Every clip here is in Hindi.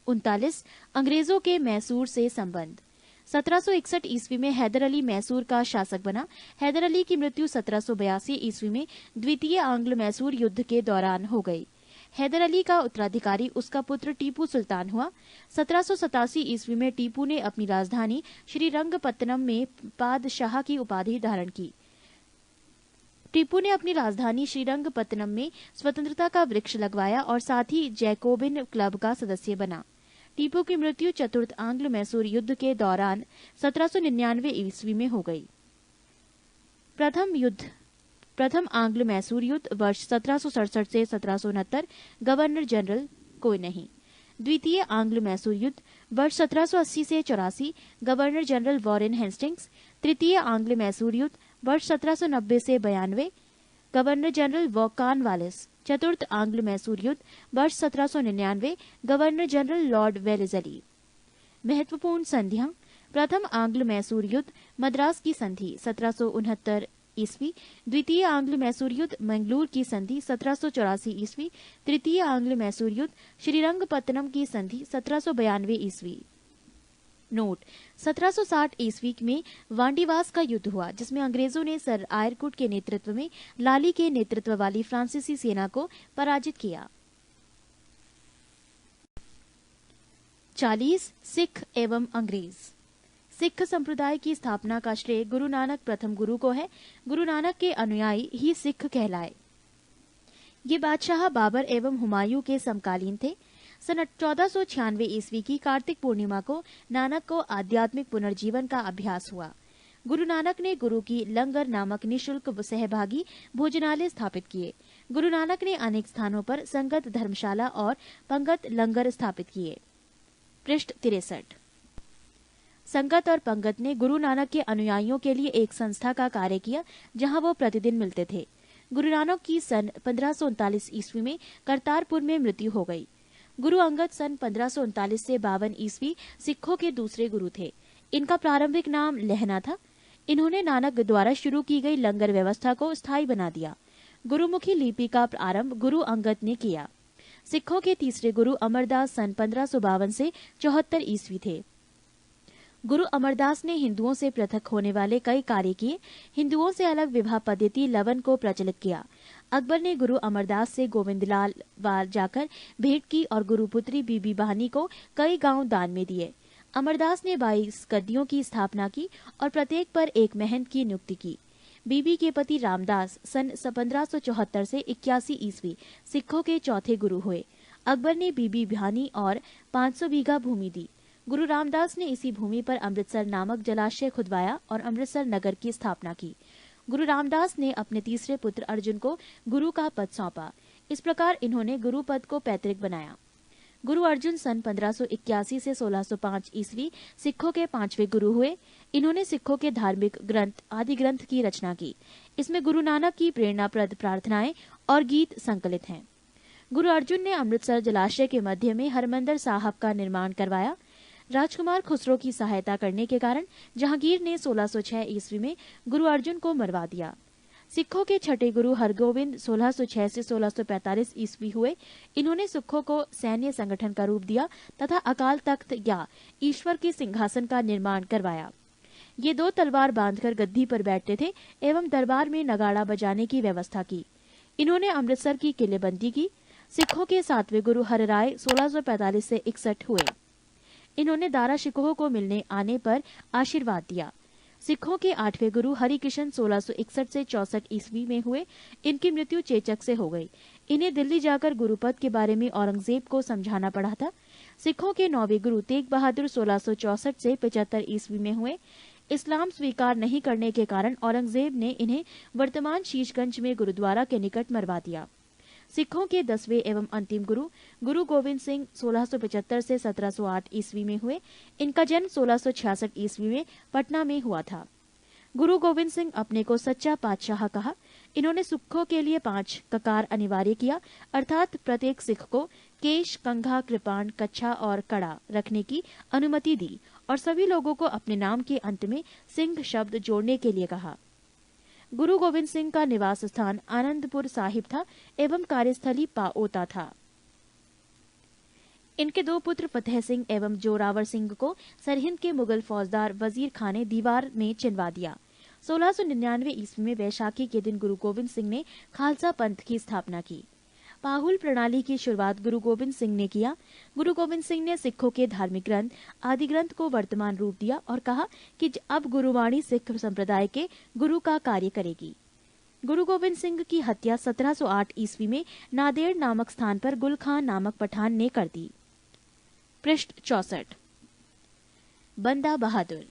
39 अंग्रेजों के मैसूर से संबंध। 1761 ईस्वी में हैदर अली मैसूर का शासक बना। हैदर अली की मृत्यु 1782 ईस्वी में द्वितीय आंग्ल मैसूर युद्ध के दौरान हो गई। हैदर अली का उत्तराधिकारी उसका पुत्र टीपू सुल्तान हुआ। 1787 ईस्वी में टीपू ने अपनी राजधानी श्रीरंगपत्तनम में पादशाह की उपाधि धारण की। टीपू ने अपनी राजधानी श्रीरंगपत्तनम में स्वतंत्रता का वृक्ष लगवाया और साथ ही जैकोबिन क्लब का सदस्य बना। टीपू की मृत्यु चतुर्थ आंग्ल मैसूर युद्ध के दौरान 1799 ईस्वी में हो गई। प्रथम आंग्ल मैसूर युद्ध वर्ष 1767 से 1769, गवर्नर जनरल कोई नहीं। द्वितीय आंग्ल मैसूर युद्ध वर्ष 1780 से 84, गवर्नर जनरल वॉरेन हेस्टिंग्स। तृतीय आंग्ल मैसूर युद्ध वर्ष 1790 से 92, गवर्नर जनरल कॉर्नवालिस। चतुर्थ आंग्ल मैसूर युद्ध वर्ष 1799, गवर्नर जनरल लॉर्ड वेलेस्ली। महत्वपूर्ण संधियां। प्रथम आंग्ल मैसूर युद्ध मद्रास की संधि 1769 ईस्वी। द्वितीय आंग्ल मैसूर युद्ध मंगलूर की संधि 1784 ईस्वी। तृतीय आंग्ल मैसूर युद्ध श्रीरंगपत्तनम की संधि 1792 ईस्वी। नोट: 1760 ईस्वी में वांडीवास का युद्ध हुआ, जिसमें अंग्रेजों ने सर आयरकुट के नेतृत्व में लाली के नेतृत्व वाली फ्रांसीसी सेना को पराजित किया। 40 सिख एवं अंग्रेज। सिख संप्रदाय की स्थापना का श्रेय गुरु नानक प्रथम गुरु को है। गुरु नानक के अनुयायी ही सिख कहलाए। ये बादशाह बाबर एवं हुमायूं के समकालीन थे। सन 1496 ईस्वी की कार्तिक पूर्णिमा को नानक को आध्यात्मिक पुनर्जीवन का अभ्यास हुआ। गुरु नानक ने गुरु की लंगर नामक निःशुल्क सहभागी भोजनालय स्थापित किए। गुरु नानक ने अनेक स्थानों पर संगत धर्मशाला और पंगत लंगर स्थापित किए। पृष्ठ 63। संगत और पंगत ने गुरु नानक के अनुयायियों के लिए एक संस्था का कार्य किया, जहां वो प्रतिदिन मिलते थे। गुरु नानक की सन 1539 ईस्वी में करतारपुर में मृत्यु हो गई। गुरु अंगद सन 1539 से 52 ईस्वी सिखों के दूसरे गुरु थे। इनका प्रारंभिक नाम लहना था। इन्होंने नानक द्वारा शुरू की गई लंगर व्यवस्था को स्थायी बना दिया। गुरुमुखी लिपि का प्रारंभ गुरु अंगद ने किया। सिखों के तीसरे गुरु अमरदास सन 1552 से 74 ईस्वी थे। गुरु अमरदास ने हिंदुओं से पृथक होने वाले कई कार्य किए। हिंदुओं से अलग विवाह पद्धति लवन को प्रचलित किया। अकबर ने गुरु अमरदास से गोविंदलाल बार जाकर भेंट की और गुरुपुत्री बीबी बहानी को कई गांव दान में दिए। अमरदास ने 22 गद्दियों की स्थापना की और प्रत्येक पर एक महंत की नियुक्ति की। बीबी के पति रामदास सन 1574 से 81 ईस्वी सिखों के चौथे गुरु हुए। अकबर ने बीबी बहानी और 500 बीघा भूमि दी। गुरु रामदास ने इसी भूमि पर अमृतसर नामक जलाशय खुदवाया और अमृतसर नगर की स्थापना की। गुरु रामदास ने अपने तीसरे पुत्र अर्जुन को गुरु का पद सौंपा। इस प्रकार इन्होंने गुरु पद को पैतृक बनाया। गुरु अर्जुन सन 1581 से 1605 ईस्वी सिखों के 5वें गुरु हुए। इन्होंने सिखों के धार्मिक ग्रंथ आदि ग्रंथ की रचना की। इसमें गुरु नानक की प्रेरणाप्रद प्रार्थनाएं और गीत संकलित हैं। गुरु अर्जुन ने अमृतसर जलाशय के मध्य में हरमंदिर साहब का निर्माण करवाया। राजकुमार खुसरो की सहायता करने के कारण जहांगीर ने 1606 ईस्वी में गुरु अर्जुन को मरवा दिया। सिखों के छठे गुरु हरगोविंद 1606 से 1645 ईस्वी हुए। इन्होंने सिखों को सैन्य संगठन का रूप दिया तथा अकाल तख्त या ईश्वर के सिंहासन का निर्माण करवाया। ये 2 तलवार बांधकर गद्दी पर बैठते थे एवं दरबार में नगाड़ा बजाने की व्यवस्था की। इन्होंने अमृतसर की किलेबंदी की। सिखों के 7वें गुरु हरराय 1645 से 61 हुए। इन्होंने दारा शिकोह को मिलने आने पर आशीर्वाद दिया। सिखों के 8वें गुरु हरिकिशन 1661 से 64 ईस्वी में हुए। इनकी मृत्यु चेचक से हो गई। इन्हें दिल्ली जाकर गुरुपद के बारे में औरंगजेब को समझाना पड़ा था। सिखों के 9वें गुरु तेग बहादुर 1664 से 75 ईस्वी में हुए। इस्लाम स्वीकार नहीं करने के कारण औरंगजेब ने इन्हें वर्तमान शीशगंज में गुरुद्वारा के निकट मरवा दिया। सिखों के 10वें एवं अंतिम गुरु गुरु गोविंद सिंह 1675 से 1708 ईस्वी में हुए। इनका जन्म 1666 ईस्वी में पटना में हुआ था। गुरु गोविंद सिंह अपने को सच्चा पातशाह कहा। इन्होंने सिखों के लिए 5 ककार अनिवार्य किया, अर्थात प्रत्येक सिख को केश, कंघा, कृपाण, कच्छा और कड़ा रखने की अनुमति दी और सभी लोगों को अपने नाम के अंत में सिंह शब्द जोड़ने के लिए कहा। गुरु गोविंद सिंह का निवास स्थान आनंदपुर साहिब था एवं कार्यस्थली पाओता था। इनके दो पुत्र फतेह सिंह एवं जोरावर सिंह को सरहिंद के मुगल फौजदार वजीर खान ने दीवार में चिनवा दिया। 1699 ईस्वी में वैशाखी के दिन गुरु गोविंद सिंह ने खालसा पंथ की स्थापना की। पाहुल प्रणाली की शुरुआत गुरु गोविंद सिंह ने किया। गुरु गोविंद सिंह ने सिखों के धार्मिक ग्रंथ आदि ग्रंथ को वर्तमान रूप दिया और कहा कि अब गुरुवाणी सिख संप्रदाय के गुरु का कार्य करेगी। गुरु गोविंद सिंह की हत्या 1708 ईस्वी में नादेड़ नामक स्थान पर गुल खान नामक पठान ने कर दी। पृष्ठ 64। बंदा बहादुर।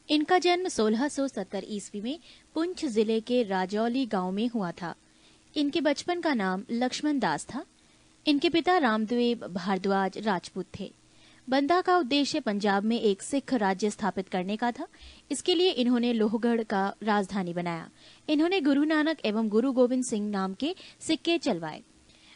इनका जन्म 1670 ईस्वी में पुंछ जिले के राजौली गांव में हुआ था। इनके बचपन का नाम लक्ष्मण दास था। इनके पिता रामदेव भारद्वाज राजपूत थे। बंदा का उद्देश्य पंजाब में एक सिख राज्य स्थापित करने का था। इसके लिए इन्होंने लोहगढ़ का राजधानी बनाया। इन्होंने गुरु नानक एवं गुरु गोविंद सिंह नाम के सिक्के चलवाए।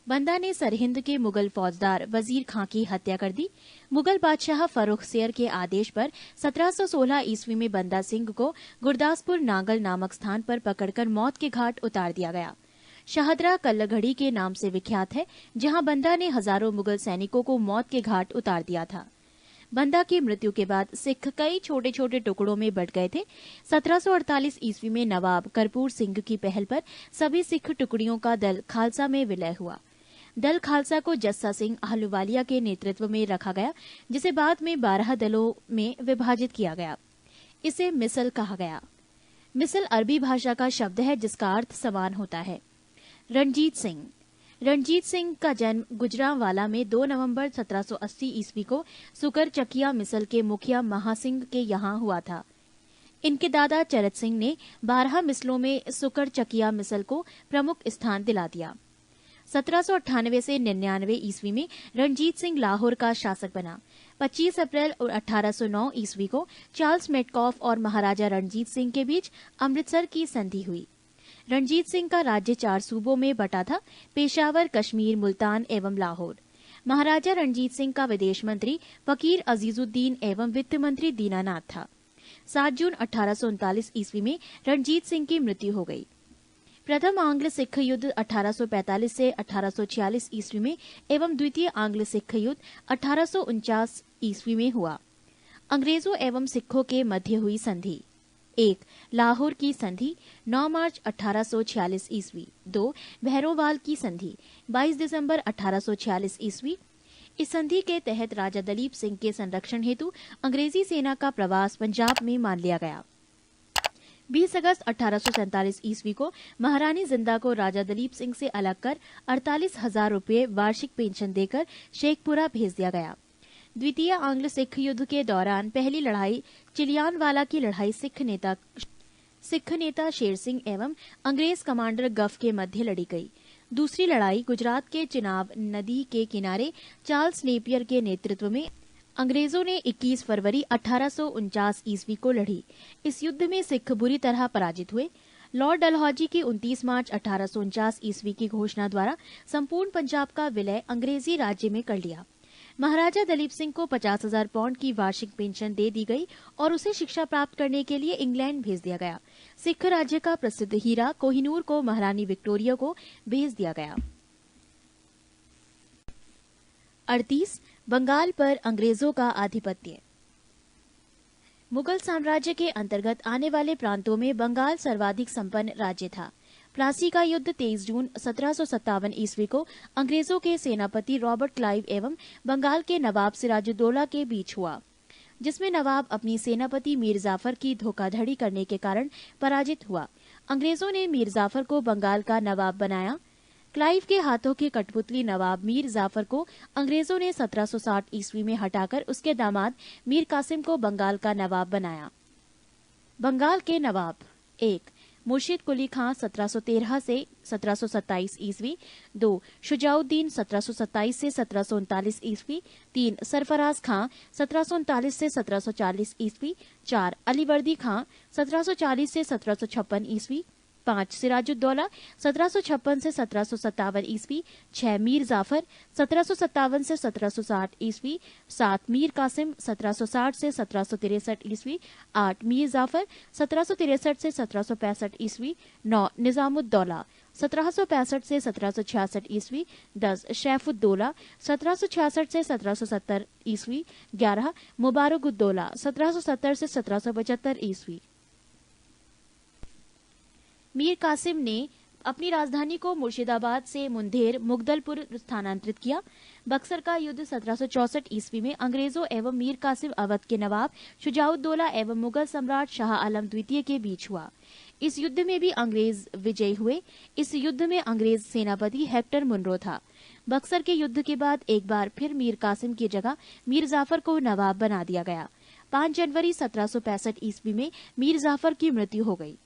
बंदा ने सरहिंद के मुगल फौजदार वजीर खां की हत्या कर दी। मुगल बादशाह फर्रुखसियर के आदेश पर 1716 ईस्वी में बंदा सिंह को गुरदासपुर नांगल नामक स्थान पर पकड़कर मौत के घाट उतार दिया गया। शाहदरा कल्लघड़ी के नाम से विख्यात है, जहां बंदा ने हजारों मुगल सैनिकों को मौत के घाट उतार दिया था। बंदा की मृत्यु के बाद सिख कई छोटे छोटे टुकड़ों में बंट गए थे। 1748 ईस्वी में नवाब कर्पूर सिंह की पहल पर सभी सिख टुकड़ियों का दल खालसा में विलय हुआ। दल खालसा को जस्सा सिंह आहलूवालिया के नेतृत्व में रखा गया, जिसे बाद में 12 दलों में विभाजित किया गया। इसे मिसल कहा गया। मिसल अरबी भाषा का शब्द है जिसका अर्थ समान होता है। रणजीत सिंह। रणजीत सिंह का जन्म गुजरांवाला में 2 नवंबर 1780 ईस्वी को सुकर चकिया मिसल के मुखिया महासिंह के यहाँ हुआ था। इनके दादा चरत सिंह ने 12 मिसलों में सुकर चकिया मिसल को प्रमुख स्थान दिला दिया। 1798 से 99 ईस्वी में रणजीत सिंह लाहौर का शासक बना। 25 अप्रैल 1809 ईस्वी को चार्ल्स मेटकॉफ और महाराजा रणजीत सिंह के बीच अमृतसर की संधि हुई। रणजीत सिंह का राज्य 4 सूबों में बटा था: पेशावर, कश्मीर, मुल्तान एवं लाहौर। महाराजा रणजीत सिंह का विदेश मंत्री फकीर अजीजुद्दीन एवं वित्त मंत्री दीनानाथ था। 7 जून 1839 ईस्वी में रणजीत सिंह की मृत्यु हो गई। प्रथम आंग्ल सिख युद्ध 1845 से 1846 ईस्वी में एवं द्वितीय आंग्ल सिख युद्ध 1849 ईस्वी में हुआ। अंग्रेजों एवं सिखों के मध्य हुई संधि: 1. लाहौर की संधि 9 मार्च 1846 ईस्वी। 2. भैरोवाल की संधि 22 दिसंबर 1846 ईस्वी। इस संधि के तहत राजा दलीप सिंह के संरक्षण हेतु अंग्रेजी सेना का प्रवास पंजाब में मान लिया गया। 20 अगस्त 1847 ईस्वी को महारानी जिंदा को राजा दलीप सिंह से अलग कर 48,000 रुपये वार्षिक पेंशन देकर शेखपुरा भेज दिया गया। द्वितीय आंग्ल सिख युद्ध के दौरान पहली लड़ाई चिलियानवाला की लड़ाई सिख नेता शेर सिंह एवं अंग्रेज कमांडर गफ के मध्य लड़ी गई। दूसरी लड़ाई गुजरात के चिनाब नदी के किनारे चार्ल्स नेपियर के नेतृत्व में अंग्रेजों ने 21 फरवरी 1849 ईस्वी को लड़ी। इस युद्ध में सिख बुरी तरह पराजित हुए। लॉर्ड डलहौजी की 29 मार्च 1849 ईस्वी की घोषणा द्वारा संपूर्ण पंजाब का विलय अंग्रेजी राज्य में कर लिया। महाराजा दलीप सिंह को 50,000 पाउंड की वार्षिक पेंशन दे दी गई और उसे शिक्षा प्राप्त करने के लिए इंग्लैंड भेज दिया गया। सिख राज्य का प्रसिद्ध हीरा कोहिनूर को महारानी विक्टोरिया को भेज दिया गया। 38. बंगाल पर अंग्रेजों का आधिपत्य। मुगल साम्राज्य के अंतर्गत आने वाले प्रांतों में बंगाल सर्वाधिक संपन्न राज्य था। प्लासी का युद्ध 23 जून 1757 ईस्वी को अंग्रेजों के सेनापति रॉबर्ट क्लाइव एवं बंगाल के नवाब सिराजुद्दौला के बीच हुआ, जिसमें नवाब अपनी सेनापति मीर जाफर की धोखाधड़ी करने के कारण पराजित हुआ। अंग्रेजों ने मीर जाफर को बंगाल का नवाब बनाया। क्लाइव के हाथों के कठपुतली नवाब मीर जाफर को अंग्रेजों ने 1760 ईस्वी में हटाकर उसके दामाद मीर कासिम को बंगाल का नवाब बनाया। बंगाल के नवाब: 1. मुर्शिद कुली खां 1713 से 1727 ईस्वी। 2. शुजाउद्दीन 1727 से 1739 ईस्वी। 3. सरफराज खां 1739 से 1740 ईस्वी। 4. अलीवर्दी खां 1740 से 1756 ईस्वी। 5. सिराजुद्दौला 1756 से 1757 ईस्वी। 6. मीर जाफर 1757 से 1760 ईस्वी। 7. मीर कासिम 1760 से 1763 ईस्वी। 8. मीर जाफर 1763 से 1765 ईस्वी। 9. निजामुद्दौला 1765 से 1766 ईस्वी। 10 शैफुद्दौला 1766 से 1770 ईस्वी। 11 मुबारकुद्दौला 1770 से 1775 ईस्वी। मीर कासिम ने अपनी राजधानी को मुर्शिदाबाद से मुंदेर मुगदलपुर स्थानांतरित किया। बक्सर का युद्ध 1764 ईस्वी में अंग्रेजों एवं मीर कासिम अवध के नवाब शुजाउद्दौला एवं मुगल सम्राट शाह आलम द्वितीय के बीच हुआ। इस युद्ध में भी अंग्रेज विजयी हुए। इस युद्ध में अंग्रेज सेनापति हेक्टर मुनरो था। बक्सर के युद्ध के बाद एक बार फिर मीर कासिम की जगह मीर जाफर को नवाब बना दिया गया। 5 जनवरी 1765 ईस्वी में मीर जाफर की मृत्यु हो गई।